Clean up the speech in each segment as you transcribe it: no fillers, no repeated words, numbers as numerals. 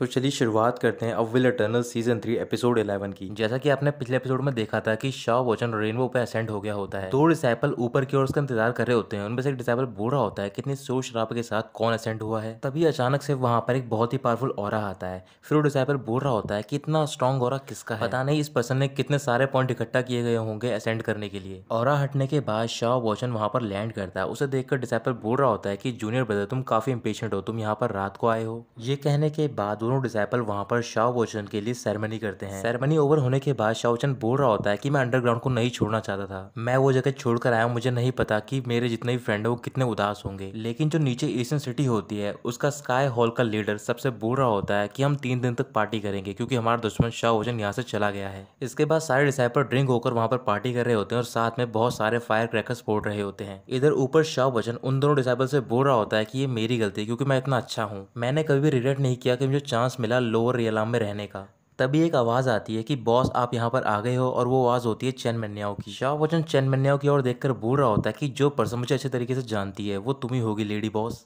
तो चलिए शुरुआत करते हैं अविल इटर्नल सीजन 3 एपिसोड 11 की। जैसा कि आपने पिछले एपिसोड में देखा था कि शाओ वोचन रेनबो पे असेंड हो गया होता है। दो डिसाइपल ऊपर की ओर उसका इंतजार कर रहे होते हैं। उनमें से एक डिसाइपल बोल रहा होता है कितनी शोर शराबे के साथ कौन असेंड हुआ है। तभी अचानक से वहां पर एक बहुत ही पावरफुल ऑरा आता है। फिर वो डिसाइपल बोल रहा होता है कि इतना स्ट्रॉन्ग ऑरा किसका है, पता नहीं इस पर्सन ने कितने सारे पॉइंट इकट्ठा किए गए होंगे असेंड करने के लिए। ऑरा हटने के बाद शाओ वोचन वहां पर लैंड करता है। उसे देखकर डिसाइपल बोल रहा होता है कि जूनियर ब्रदर तुम काफी इंपेशेंट हो, तुम यहाँ पर रात को आए हो। ये कहने के बाद दोनों डिसाइपल वहां पर शाओ वोचन के लिए सेरेमनी करते हैं। सेरेमनी ओवर होने के बाद शाओ वोचन बोल रहा होता है कि मैं अंडरग्राउंड को नहीं छोड़ना चाहता था, मैं वो जगह छोड़कर आया हूं, मुझे नहीं पता कि मेरे जितने भी फ्रेंड है वो कितने उदास होंगे। लेकिन जो नीचे ईस्टर्न सिटी होती है उसका स्काई हॉल का लीडर सबसे बोल रहा होता है कि हम 3 दिन तक पार्टी करेंगे क्योंकि हमारा दुश्मन शाओ वोचन यहाँ से चला गया है। इसके बाद सारे डिसाइपल ड्रिंक होकर वहां पर पार्टी कर रहे होते हैं और साथ में बहुत सारे फायर क्रैकर्स फोड़ रहे होते हैं। इधर ऊपर शाओ वोचन उन दोनों डिसाइपल से बोल रहा होता है कि ये मेरी गलती है क्योंकि मैं इतना अच्छा हूँ, मैंने कभी भी रिग्रेट नहीं किया कि मुझे चांस मिला लोअर रियलाम में रहने का। तभी एक आवाज आती है कि बॉस आप यहाँ पर आ गए हो, और वो आवाज होती है चेन मन्याओ की। शाओ वोचन चेन मन्याओ की ओर देखकर बोल रहा होता है कि जो पर्सन मुझे अच्छे तरीके से जानती है वो तुम ही होगी लेडी बॉस,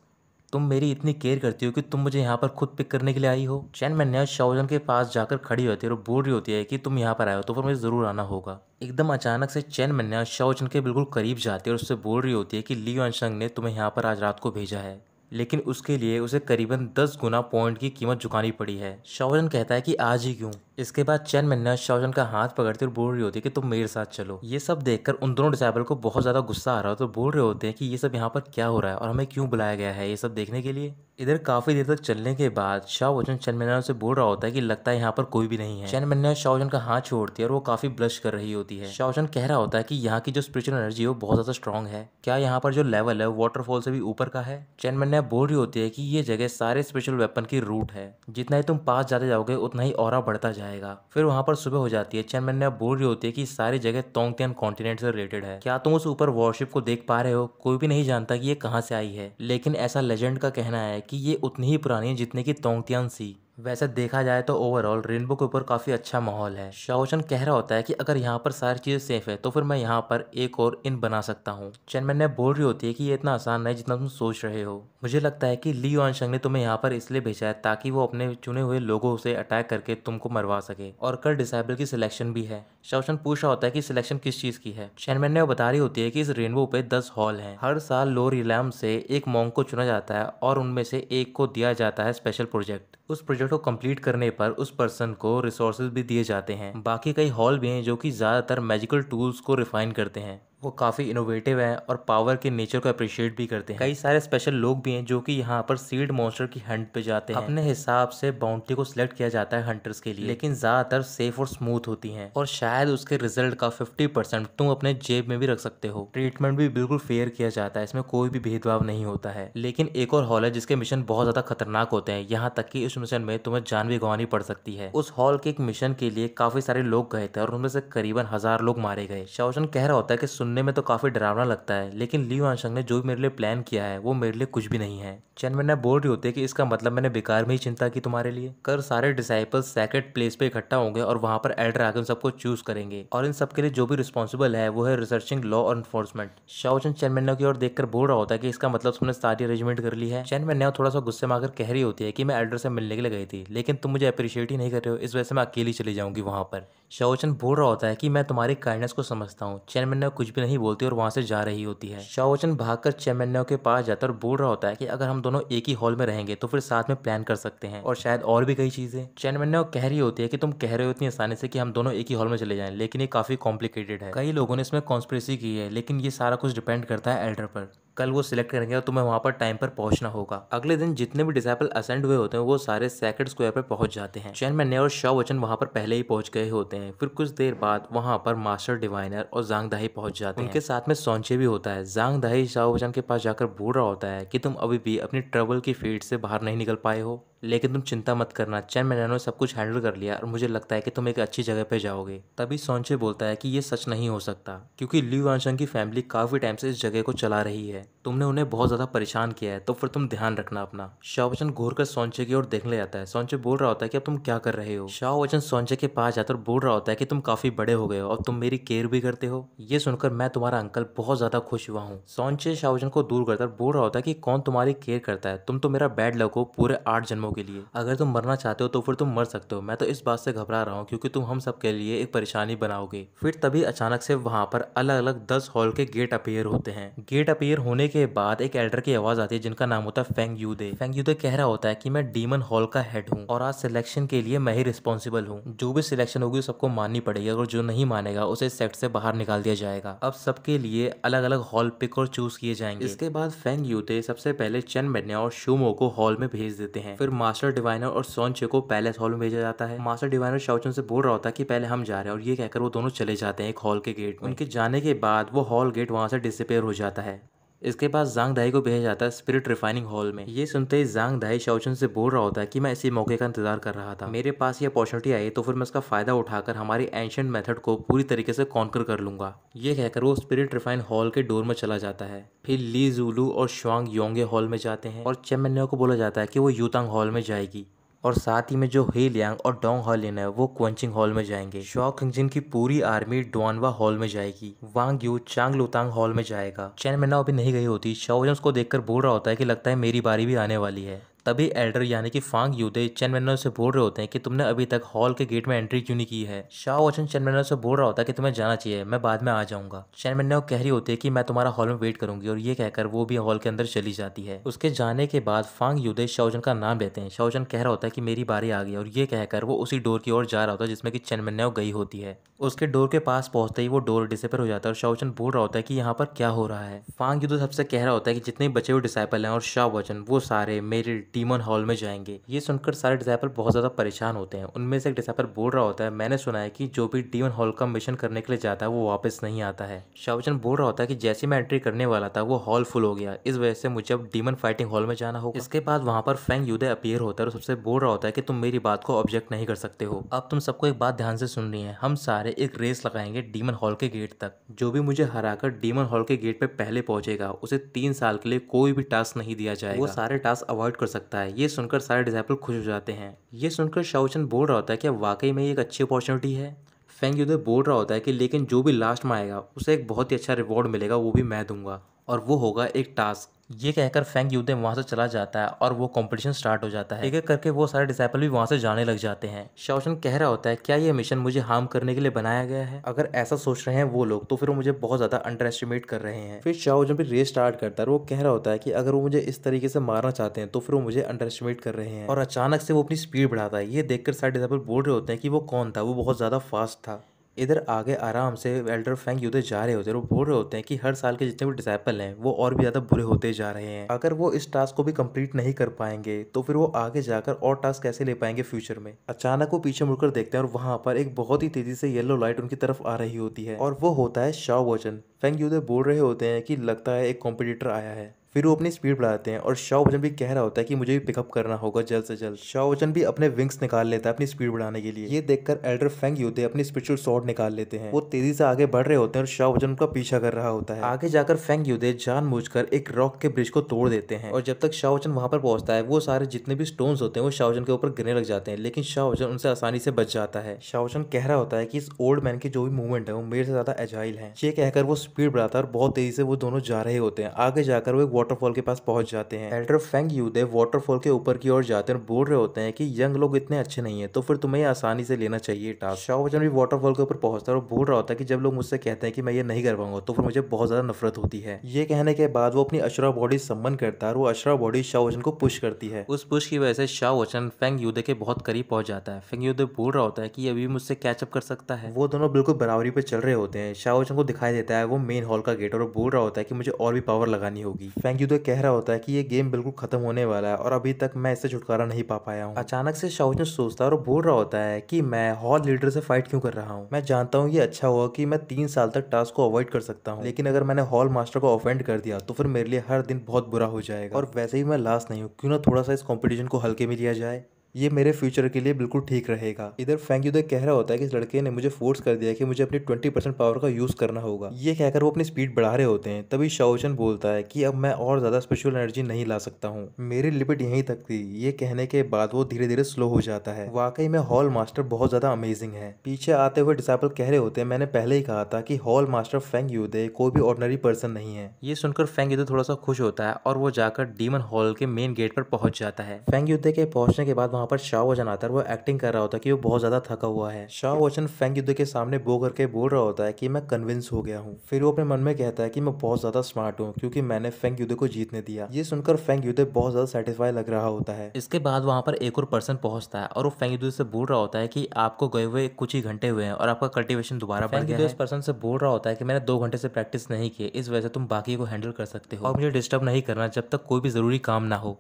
तुम मेरी इतनी केयर करती हो कि तुम मुझे यहाँ पर खुद पिक करने के लिए आई हो। चेन मन्याओ शाओ वोचन के पास जाकर खड़ी होती है और बोल रही होती है कि तुम यहाँ पर आए हो तो फिर मुझे जरूर आना होगा। एकदम अचानक से चेन मन्याओ शाओ वोचन के बिल्कुल करीब जाती है और उससे बोल रही होती है कि ली युआनशंग ने तुम्हें यहाँ पर आज रात को भेजा है, लेकिन उसके लिए उसे करीबन 10 गुना पॉइंट की कीमत चुकानी पड़ी है। शाओ वोचन कहता है कि आज ही क्यों। इसके बाद चेन मन्याओ शाओ वोचन का हाथ पकड़ते और बोल रही होती है कि तुम मेरे साथ चलो। ये सब देखकर उन दोनों डिसाइपल को बहुत ज्यादा गुस्सा आ रहा है तो बोल रहे होते हैं कि ये सब यहाँ पर क्या हो रहा है और हमें क्यों बुलाया गया है ये सब देखने के लिए। इधर काफी देर तक चलने के बाद शाओ वोचन चेन मन्याओ से बोल रहा होता है कि लगता है यहाँ पर कोई भी नहीं है। चेन मन्याओ शाओ वोचन का हाथ छोड़ती है और वो काफी ब्लश कर रही होती है। शाओ वोचन कह रहा होता है कि यहाँ की जो स्पिरिचुअल एनर्जी है वो बहुत ज्यादा स्ट्रॉन्ग है, क्या यहाँ पर जो लेवल है वो वाटरफॉल से भी ऊपर का है। चेन मन्याओ बोल रही होती है कि ये जगह सारे स्पेशल वेपन की रूट है, जितना ही तुम पास जाते जाओगे उतना ही ऑरा बढ़ता जाएगा। फिर वहां पर सुबह हो जाती है। चेन मन्याओ बोल रही होती है कि सारी जगह तोंगतियान कॉन्टिनेंट से रिलेटेड है, क्या तुम उस ऊपर वॉरशिप को देख पा रहे हो, कोई भी नहीं जानता कि ये कहाँ से आई है, लेकिन ऐसा लेजेंड का कहना है कि ये उतनी ही पुरानी है जितने की तोंगतियान सी। वैसे देखा जाए तो ओवरऑल रेनबो के ऊपर काफी अच्छा माहौल है। शाओ वोचन कह रहा होता है कि अगर यहाँ पर सारी चीजें सेफ है तो फिर मैं यहाँ पर एक और इन बना सकता हूँ। चेन मन्याओ बोल रही होती है कि ये इतना आसान नहीं जितना तुम सोच रहे हो, मुझे लगता है कि ली युआनशंग ने तुम्हें यहाँ पर इसलिए भेजा है ताकि वो अपने चुने हुए लोगों से अटैक करके तुमको मरवा सके, और कल डिसाइबल की सिलेक्शन भी है। शाओ वोचन पूछ रहा होता है कि सिलेक्शन किस चीज की है। चेन मन्याओ बता रही होती है कि इस रेनबो पे 10 हॉल हैं, हर साल लोअर रियलाम से एक मॉन्क को चुना जाता है और उनमें से एक को दिया जाता है स्पेशल प्रोजेक्ट। उस प्रोजेक्ट को कंप्लीट करने पर उस पर्सन को रिसोर्सेज भी दिए जाते हैं। बाकी कई हॉल भी हैं जो कि ज्यादातर मैजिकल टूल्स को रिफाइन करते हैं, वो काफ़ी इनोवेटिव हैं और पावर के नेचर को अप्रिशिएट भी करते हैं। कई सारे स्पेशल लोग भी हैं जो कि यहाँ पर सीड मॉन्स्टर की हंट पे जाते हैं। अपने हिसाब से बाउंटी को सिलेक्ट किया जाता है हंटर्स के लिए, लेकिन ज़्यादातर सेफ और स्मूथ होती हैं और शायद उसके रिजल्ट का 50% तुम अपने जेब में भी रख सकते हो। ट्रीटमेंट भी बिल्कुल फेयर किया जाता है, इसमें कोई भी भेदभाव नहीं होता है। लेकिन एक और हॉल है जिसके मिशन बहुत ज़्यादा खतरनाक होते हैं, यहाँ तक कि इस मिशन में तुम्हें जान भी गंवानी पड़ सकती है। उस हॉल के एक मिशन के लिए काफ़ी सारे लोग गए थे और उनमें से करीबन 1000 लोग मारे गए। शाओ वोचन कह रहा होता है कि सुनने में तो काफी डरावना लगता है, लेकिन ली युआनशंग ने जो भी मेरे लिए प्लान किया है वो मेरे लिए कुछ भी नहीं है। चेन मन्याओ बोल रही होती है कि इसका मतलब मैंने बेकार में ही चिंता की तुम्हारे लिए। कर सारे डिसाइपल्स सैक्रेड प्लेस पे इकट्ठा होंगे और वहां पर एल्डर आके उन सबको चूज करेंगे, और इन सब के लिए जो भी रिस्पॉन्सिबल है वो है रिसर्चिंग लॉ और इन्फोर्समेंट। शाओ वोचन चेन मन्याओ की ओर देखकर बोल रहा होता है कि इसका मतलब तुमने सारी अरेंजमेंट कर ली है। चेन मन्याओ थोड़ा सा गुस्से में आकर कह रही होती है कि मैं एल्डर से मिलने के लिए गई थी, लेकिन तुम मुझे अप्रिशिएट ही नहीं कर रहे हो, इस वजह से मैं अकेली चली जाऊंगी वहां पर। शाओ वोचन बोल रहा होता है कि मैं तुम्हारी काइंडनेस को समझता हूँ। चेन मन्याओ कुछ भी नहीं बोलती और वहां से जा रही होती है। शाओ वोचन भागकर चेन मन्याओ के पास जाता और बोल रहा होता है कि अगर हम दोनों एक ही हॉल में रहेंगे तो फिर साथ में प्लान कर सकते हैं और शायद और भी कई चीजें। चेन मन्याओ कह रही होती है कि तुम कह रहे हो इतनी आसानी से कि हम दोनों एक ही हॉल में चले जाएं, लेकिन ये काफी कॉम्प्लिकेटेड है, कई लोगों ने इसमें कॉन्स्पिरेसी की है, लेकिन ये सारा कुछ डिपेंड करता है एल्डर पर। कल वो सिलेक्ट करेंगे और तुम्हें वहां पर टाइम पर पहुंचना होगा। अगले दिन जितने भी डिसाइपल असेंड हुए होते हैं वो सारे सैक्रेड स्क्वायर पर पहुंच जाते हैं। चेन मन्याओ और शाओ वोचन वहां पर पहले ही पहुंच गए होते हैं। फिर कुछ देर बाद वहां पर मास्टर डिवाइनर और जांग दाही पहुंच जाते हैं। उनके साथ में सॉन्चे भी होता है। जांग दाही शाओ वोचन के पास जाकर बोल रहा होता है कि तुम अभी भी अपनी ट्रबल की फेट से बाहर नहीं निकल पाए हो, लेकिन तुम चिंता मत करना, चेन मन्याओ ने सब कुछ हैंडल कर लिया और मुझे लगता है कि तुम एक अच्छी जगह पे जाओगे। तभी सॉन्चे बोलता है कि ये सच नहीं हो सकता, क्योंकि ली युआनशंग की फैमिली काफी टाइम से इस जगह को चला रही है, तुमने उन्हें बहुत ज्यादा परेशान किया है, तो फिर तुम ध्यान रखना अपना। शाओ वोचन घूर कर सॉन्चे की ओर देखने जाता है। सॉन्चे बोल रहा होता है कि अब तुम क्या कर रहे हो। शाओ वोचन सॉन्चे के पास जाकर बोल रहा होता है कि तुम काफी बड़े हो गए हो और तुम मेरी केयर भी करते हो, ये सुनकर मैं तुम्हारा अंकल बहुत ज्यादा खुश हुआ हूँ। सॉन्चे शाओ वोचन को दूर करकर बोल रहा होता है कि कौन तुम्हारी केयर करता है, तुम तो मेरा बैड लक हो पूरे 8 जन्मों के लिए। अगर तुम मरना चाहते हो तो फिर तुम मर सकते हो, मैं तो इस बात से घबरा रहा हूँ क्योंकि तुम हम सब के लिए एक परेशानी बनाओगे। फिर तभी अचानक से वहां पर अलग अलग 10 हॉल के गेट अपीयर होते हैं। गेट अपीयर होने के बाद एक एल्डर की आवाज आती है जिनका नाम होता है फेंग यूदे। फेंग यूदे कह रहा होता है कि मैं डीमन हॉल का हेड हूँ और आज सिलेक्शन के लिए मैं ही रिस्पॉन्सिबल हूँ। जो भी सिलेक्शन होगी सबको माननी पड़ेगी, अगर जो नहीं मानेगा उसे सेट से बाहर निकाल दिया जाएगा। अब सबके लिए अलग अलग हॉल पिक और चूज किए जाएंगे। इसके बाद फेंग यूते सबसे पहले चेन मेन्या और शूमो को हॉल में भेज देते हैं। फिर मास्टर डिवाइनर और सोनचे को पैलेस हॉल में भेजा जाता है। मास्टर डिवाइनर शाओचन से बोल रहा होता है कि पहले हम जा रहे हैं और ये कहकर वो दोनों चले जाते हैं एक हॉल के गेट में। उनके जाने के बाद वो हॉल गेट वहां से डिसअपेयर हो जाता है। इसके बाद जांग दाई को भेजा जाता है स्पिरिट रिफाइनिंग हॉल में। ये सुनते ही जांग दाई शाओचन से बोल रहा होता है कि मैं इसी मौके का इंतजार कर रहा था, मेरे पास ये अपॉर्चुनिटी आई तो फिर मैं इसका फायदा उठाकर हमारी एंशिएंट मेथड को पूरी तरीके से कॉन्कर कर लूंगा। ये कहकर वो स्पिरिट रिफाइन हॉल के डोर में चला जाता है। फिर ली जूलू और श्वांग योंगे हॉल में जाते हैं और चेमेन्यो को बोला जाता है कि वो यूतांग हॉल में जाएगी और साथ ही में जो हे लियांग और डोंग हॉलिन है वो क्वेंचिंग हॉल में जाएंगे। शॉ खिंगजिन की पूरी आर्मी डुआनवा हॉल में जाएगी। वांग यू चांग लुतांग हॉल में जाएगा। चैन मेन्ना अभी नहीं गई होती। शाओजन उसको देखकर बोल रहा होता है कि लगता है मेरी बारी भी आने वाली है। तभी एल्डर यानी कि फांग यूदे चेन मेन्ना से बोल रहे होते हैं कि तुमने अभी तक हॉल के गेट में एंट्री क्यों नहीं की है। शाओ वचन चेन मेन्ना से बोल रहा होता है कि तुम्हें जाना चाहिए, मैं बाद में आ जाऊंगा। चेन मेन्ना कह रही होती है कि मैं तुम्हारा हॉल में वेट करूंगी और ये कहकर वो भी हॉल के अंदर चली जाती है। उसके जाने के बाद फांग यूदे शाओजन का नाम लेते हैं। शाओजन कह रहा होता है कि मेरी बारी आ गई और ये कहकर वो उसी डोर की ओर जा रहा होता है जिसमें कि चेन मेन्ना गई होती है। उसके डोर के पास पहुंचते ही वो डोर डिसअपीयर हो जाता है और शाओजन बोल रहा होता है कि यहाँ पर क्या हो रहा है। फांग यूदे सबसे कह रहा होता है कि जितने बचे हुए डिसाइपल हैं और शाओजन वो सारे मेरे डीमन हॉल में जाएंगे। ये सुनकर सारे डिसाइपल बहुत ज्यादा परेशान होते हैं। उनमें से एक डिसाइपल बोल रहा होता है मैंने सुना है कि जो भी डीमन हॉल का मिशन करने के लिए जाता है वो वापस नहीं आता है। शाओजन बोल रहा होता है कि जैसे मैं एंट्री करने वाला था वो हॉल फुल हो गया, इस वजह से मुझे अब डीमन फाइटिंग हॉल में जाना होगा। इसके बाद वहां पर फेंग यूदे अपीयर होता है और सबसे बोल रहा होता है कि तुम मेरी बात को ऑब्जेक्ट नहीं कर सकते हो। अब तुम सबको एक बात ध्यान से सुन रही है, हम सारे एक रेस लगाएंगे डीमन हॉल के गेट तक। जो भी मुझे हराकर डीमन हॉल के गेट पे पहले पहुंचेगा उसे 3 साल के लिए कोई भी टास्क नहीं दिया जाएगा, वो सारे टास्क अवॉइड कर सकता है। ये सुनकर सारे डिसाइपल खुश हो जाते हैं। ये सुनकर शाओचन बोल रहा होता है कि वाकई में ये एक अच्छी अपॉर्चुनिटी है। फेंग यूदे बोल रहा होता है कि लेकिन जो भी लास्ट में आएगा उसे एक बहुत ही अच्छा रिवॉर्ड मिलेगा, वो भी मैं दूंगा और वो होगा एक टास्क। ये कहकर फेंग यूदे वहां से चला जाता है और वो कंपटीशन स्टार्ट हो जाता है। एक एक करके वो सारे डिसाइपल भी वहां से जाने लग जाते हैं। शाओचन कह रहा होता है क्या ये मिशन मुझे हार्म करने के लिए बनाया गया है? अगर ऐसा सोच रहे हैं वो लोग तो फिर वो मुझे बहुत ज्यादा अंडर एस्टिमेट कर रहे हैं। फिर शाओचन भी रेस स्टार्ट करता है और वो कह रहा होता है कि अगर वो मुझे इस तरीके से मारना चाहते हैं तो फिर वो मुझे अंडर एस्टिमेट कर रहे हैं। और अचानक से वो अपनी स्पीड बढ़ाता है। ये देखकर सारे डिसाइपल बोल रहे होते हैं कि वो कौन था, वो बहुत ज्यादा फास्ट था। इधर आगे आराम से एल्डर फेंग यूदे जा रहे होते हैं और वो बोल रहे होते हैं कि हर साल के जितने भी डिसाइपल हैं वो और भी ज्यादा बुरे होते जा रहे हैं। अगर वो इस टास्क को भी कंप्लीट नहीं कर पाएंगे तो फिर वो आगे जाकर और टास्क कैसे ले पाएंगे फ्यूचर में। अचानक वो पीछे मुड़कर देखते हैं और वहां पर एक बहुत ही तेजी से येलो लाइट उनकी तरफ आ रही होती है और वो होता है शाओ वचन। फेंग यूदे बोल रहे होते हैं कि लगता है एक कॉम्पिटिटर आया है। फिर वो अपनी स्पीड बढ़ाते हैं और शाओ वचन भी कह रहा होता है कि मुझे भी पिकअप करना होगा जल्द से जल्द। शाओ वचन भी अपने विंग्स निकाल लेता है अपनी स्पीड बढ़ाने के लिए। ये देखकर एल्डर फेंग यूदे अपनी स्पिरिचुअल स्वॉर्ड निकाल लेते हैं। वो तेजी से आगे बढ़ रहे होते हैं और शाओ वचन उनका पीछा कर रहा होता है। आगे जाकर फेंग यूदे जानबूझकर एक रॉक के ब्रिज को तोड़ देते हैं और जब तक शाओ वचन वहां पर पहुंचता है वो सारे जितने भी स्टोन्स होते हैं वो शाओ वचन के ऊपर गिरने लग जाते हैं, लेकिन शाओ वचन उनसे आसानी से बच जाता है। शाओ वचन कह रहा होता है कि इस ओल्ड मैन की जो भी मूवमेंट है वो मेरे से ज्यादा एजाइल है। ये कहकर वो स्पीड बढ़ाता है और बहुत तेजी से वो दोनों जा रहे होते हैं। आगे जाकर वो एक वाटरफॉल के पास पहुंच जाते हैं। एल्डर फेंग यूदे वाटरफॉल के ऊपर की ओर जाते हैं और बोल रहे होते हैं कि यंग लोग इतने अच्छे नहीं है तो फिर तुम्हें ये आसानी से लेना चाहिए टास्क। शाओ वचन भी वाटरफॉल के ऊपर पहुंचता है और बोल रहा होता है कि जब लोग मुझसे कहते हैं कि मैं ये नहीं कर पाऊंगा तो फिर मुझे बहुत ज्यादा नफरत होती है। ये कहने के बाद वो अपनी अशरा बॉडी सम्मन करता है और वो अशरा बॉडी शाओ वचन को पुश करती है। उस पुश की वजह से शाओ वचन फेंग यूदे के बहुत करीब पहुंच जाता है। फेंग यूदे बोल रहा होता है कि अभी मुझसे कैचअप कर सकता है। वो दोनों बिल्कुल बराबरी पे चल रहे होते हैं। शाओ वचन को दिखाई देता है वो मेन हॉल का गेट और वो बोल रहा होता है कि मुझे और भी पावर लगानी होगी। फेंग यूदे कह रहा होता है कि ये गेम बिल्कुल खत्म होने वाला है और अभी तक मैं इससे छुटकारा नहीं पा पाया हूँ। अचानक से शाओ वचन सोचता है और बोल रहा होता है कि मैं हॉल लीडर से फाइट क्यों कर रहा हूँ। मैं जानता हूँ ये अच्छा हुआ कि मैं 3 साल तक टास्क को अवॉइड कर सकता हूँ, लेकिन अगर मैंने हॉल मास्टर को ऑफेंड कर दिया तो फिर मेरे लिए हर दिन बहुत बुरा हो जाएगा और वैसे ही मैं लास्ट नहीं हूँ, क्यों ना थोड़ा सा इस कॉम्पिटिशन को हल्के में लिया जाए। ये मेरे फ्यूचर के लिए बिल्कुल ठीक रहेगा। इधर फेंग यूदे कह रहा होता है कि इस लड़के ने मुझे फोर्स कर दिया कि मुझे अपनी 20% पावर का यूज करना होगा। ये कहकर वो अपनी स्पीड बढ़ा रहे होते हैं। तभी शाओचन बोलता है कि अब मैं और ज्यादा स्पेशल एनर्जी नहीं ला सकता हूँ, मेरी लिमिट यहीं तक थी। ये कहने के बाद वो धीरे धीरे स्लो हो जाता है। वाकई में हॉल मास्टर बहुत ज्यादा अमेजिंग है। पीछे आते हुए डिसाइपल कह रहे होते हैं, मैंने पहले ही कहा था कि हॉल मास्टर फेंग यूदे कोई भी ऑर्डिनरी पर्सन नहीं है। ये सुनकर फेंग यूदे थोड़ा सा खुश होता है और वो जाकर डीमन हॉल के मेन गेट पर पहुंच जाता है। फेंग यूदे के पहुंचने के बाद वहां पर शाओ वचन आता है। वो एक्टिंग कर रहा होता है कि वो बहुत ज्यादा थका हुआ है। शाओ वचन फेंग यूदे के सामने बो करके बोल रहा होता है कि मैं कन्विंस हो गया हूँ। फिर वो अपने मन में कहता है कि मैं बहुत ज्यादा स्मार्ट हूँ क्योंकि मैंने फेंग यूदे को जीतने दिया। ये सुनकर फेंग यूदे बहुत ज्यादा सेटिस्फाई लग रहा होता है। इसके बाद वहां पर एक और पर्सन पहुंचता है और वो फेंग यूदे से बोल रहा होता है कि आपको गए हुए कुछ ही घंटे हुए हैं और आपका कल्टीवेशन दोबारा बढ़ गया है। इस पर्सन से बोल रहा होता है कि मैंने 2 घंटे से प्रैक्टिस नहीं की, इस वजह से तुम बाकी को हैंडल कर सकते हो और मुझे डिस्टर्ब नहीं करना जब तक कोई भी जरूरी काम ना हो।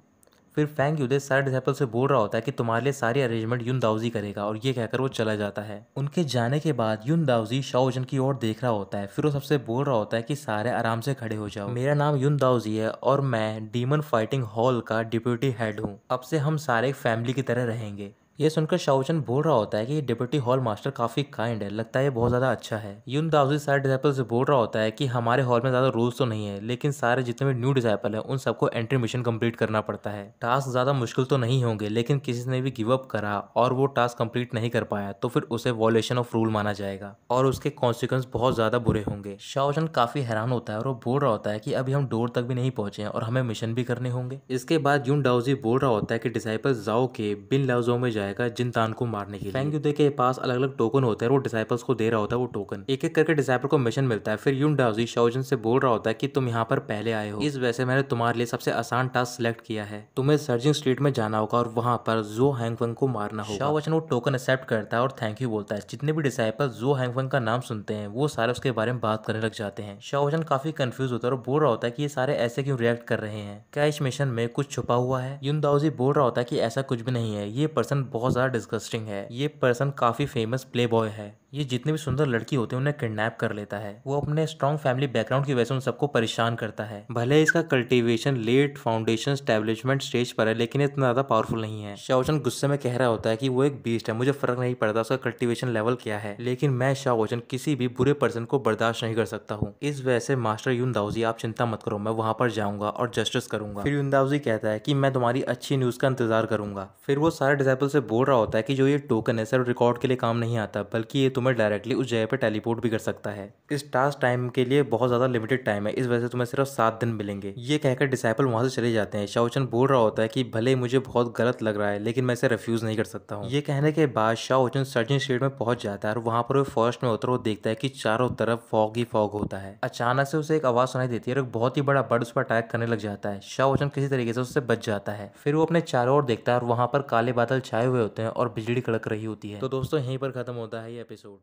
फिर फेंग यूदे सारे डिसाइपल से बोल रहा होता है कि तुम्हारे लिए सारी अरेंजमेंट युन दाओजी करेगा और ये कहकर वो चला जाता है। उनके जाने के बाद युन दाओजी शाओजन की ओर देख रहा होता है। फिर वो सबसे बोल रहा होता है कि सारे आराम से खड़े हो जाओ, मेरा नाम युन दाओजी है और मैं डीमन फाइटिंग हॉल का डिप्यूटी हेड हूँ। अब से हम सारे एक फैमिली की तरह रहेंगे। ये सुनकर शाओचन बोल रहा होता है कि डिप्टी हॉल मास्टर काफी काइंड है, लगता है ये बहुत ज्यादा अच्छा है। युन दाओजी सारे डिसाइपल से बोल रहा होता है कि हमारे हॉल में ज्यादा रूल्स तो नहीं है, लेकिन सारे जितने भी न्यू डिसाइपल हैं उन सबको एंट्री मिशन कंप्लीट करना पड़ता है। टास्क ज्यादा मुश्किल तो नहीं होंगे, लेकिन किसी ने भी गिव अप करा और वो टास्क कंप्लीट नहीं कर पाया तो फिर उसे वॉयलेशन ऑफ रूल माना जाएगा और उसके कॉन्सिक्वेंस बहुत ज्यादा बुरे होंगे। शाओचन काफी हैरान होता है और वो बोल रहा होता है कि अभी हम डोर तक भी नहीं पहुंचे हैं और हमें मिशन भी करने होंगे। इसके बाद युन दाओजी बोल रहा होता है कि डिसाइपल जाओ के बिन लाओजो में जाएगा जिन तान को मारने के लिए। फेंग यूदे के पास अलग अलग टोकन होते हैं, वो डिसाइपल्स को दे रहा होता है वो टोकन। एक एक करके डिसाइपल को मिशन मिलता है। फिर युन दाओजी शाओजन से बोल रहा होता है कि तुम यहाँ पर पहले आए हो, इस वजह से मैंने तुम्हारे लिए सबसे आसान टास्क सिलेक्ट किया है। तुम्हें सर्जिंग स्ट्रीट में जाना होगा और वहां पर जो हैंगफंग को मारना होगा। शाओजन वो टोकन एक्सेप्ट करता है और थैंक यू बोलता है। जितने भी डिसाइपल जो हैंगफंग का नाम सुनते हैं वो सारे उसके बारे में बात करने लग जाते हैं। शाओजन काफी कंफ्यूज होता है और बोल रहा होता है कि ये सारे ऐसे क्यों रिएक्ट कर रहे हैं, क्या इस मिशन में कुछ छुपा हुआ है। युन दाओजी बोल रहा होता है कि ऐसा कुछ भी नहीं है, ये पर्सन बहुत ज्यादा डिस्गस्टिंग है, ये पर्सन काफी फेमस प्ले बॉय है, ये जितने भी सुंदर लड़की होते हैं उन्हें किडनैप कर लेता है। वो अपने स्ट्रॉन्ग फैमिली बैकग्राउंड की वजह से उन सबको परेशान करता है। भले इसका cultivation late foundation establishment stage पर है, लेकिन इतना ज्यादा पावरफुल नहीं है। शाओचन गुस्से में कह रहा होता है कि वो एक बीस्ट है, मुझे फर्क नहीं पड़ता उसका कल्टीवेशन लेवल क्या है, लेकिन मैं शाओचन किसी भी बुरे पर्सन को बर्दाश्त नहीं कर सकता हूँ। इस वजह से मास्टर युन दाओजी आप चिंता मत करो, मैं वहां पर जाऊंगा और जस्टिस करूंगा। फिर युन दाओजी कहता है कि मैं तुम्हारी अच्छी न्यूज का इंतजार करूंगा। फिर वो सारे डिसाइपल से बोल रहा होता है कि जो ये टोकन है सिर्फ रिकॉर्ड के लिए काम नहीं आता, बल्कि ये तुम्हें डायरेक्टली उस जगह पे टेलीपोर्ट भी कर सकता है। इस टास्क टाइम के लिए बहुत ज्यादा लिमिटेड टाइम है, इस वजह से तुम्हें सिर्फ 7 दिन मिलेंगे। ये कहकर डिसाइपल वहां से चले जाते हैं। शाओचन बोल रहा होता है कि भले मुझे बहुत गलत लग रहा है, लेकिन मैं इसे रिफ्यूज नहीं कर सकता हूँ। ये कहने के बाद शाओचन सर्जिंग स्टेट में पहुंच जाता है और वहां पर वो फर्स्ट में उतर वो देखता है कि चारों तरफ फॉग ही फॉग होता है। अचानक से उसे एक आवाज सुनाई देती है और एक बहुत ही बड़ा बर्ड उस पर अटैक करने लग जाता है। शाओचन किसी तरीके से उससे बच जाता है। फिर वो अपने चारों ओर देखता है और वहां पर काले बादल छाए हुए होते हैं और बिजली कड़क रही होती है। तो दोस्तों यहीं पर खत्म होता है ये एपिसोड।